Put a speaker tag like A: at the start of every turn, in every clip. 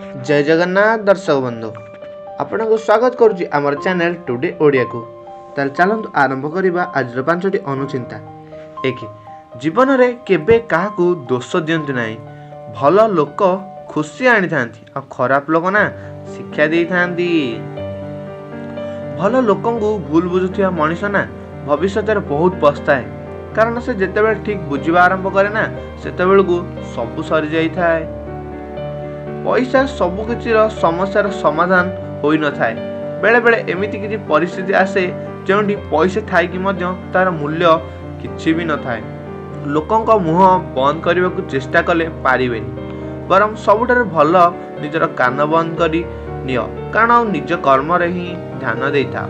A: जय जगन्नाथ दर्शक बंधु आपण को स्वागत करुच्ची आमर चैनल टुडे ओडिया को। ताल चलतु आरंभ करवा आज 5टी अनुचिंता। एक, जीवन में केबे काहाकू दोष दियंतु नाही। भल लोक खुशी आनी थांती और खराब लोक ना शिक्षा दे थांती। भल लोकंकु भूल बुझुथिया मनीष ना भविष्य में बहुत पछताए, कारण से जेतेबेले ठीक बुझिबा आरंभ करे ना सेतेबेलकू सब सरी जाई थाए। पैसा सबुकिछि समस्यार समाधान होई न थाए। बेले बेले एमिति किछि परिस्थिति आसे जेउंठी पैसा थाइकी मध्य तार मूल्य किछि भी न थाए। लोकंक मुह बंद करने चेष्टा कले पारिबेनी, बरम सबुठार भल निजर कान बंद करी नियो, कारण निज कर्म रे ही ध्यान देता।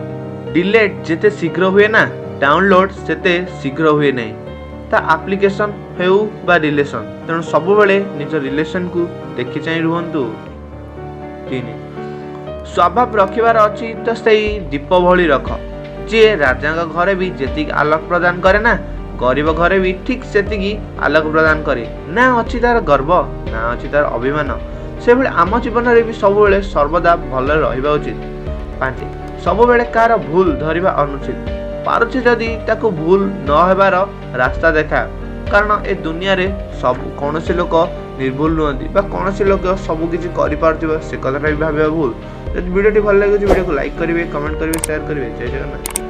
A: डिलीट जेते शीघ्र हुए ना डाउनलोड सेते शीघ्र हुए नहीं। ता एप्लिकेशन हेउ बा रिलेशन, तेणु सबु बेले निज रिलेशन को देखि चाहि रुहंतु। 3, स्वभाव रखिबार अछि तो सेई दीप भली रख। जे राजा घरे भी जेतिक आलोक प्रदान करे ना गरीब घरे भी ठीक सेतिकी आलोक प्रदान करे। ना अछि तार गर्व ना अछि तार अभिमान, से बेले आम जीवन रे भी सब बेले सर्वदा भल रहिबा उचित। 5, सब बेले कार भूल धरिबा अनुचित। पारुछि जदि ताको भूल न हेबार रास्ता देखा, कारण ए दुनिया रे सब कौनसी लोक निर्भूल नुहंती बा कौनसी लोक सब किछि करि पारथिबो से कथाटा भी भाबिबा भूल। यदि वीडियोटी भल लागे वीडियो को लाइक करिवे, कमेंट करिवे, शेयर करिवे। जय जगन्नाथ।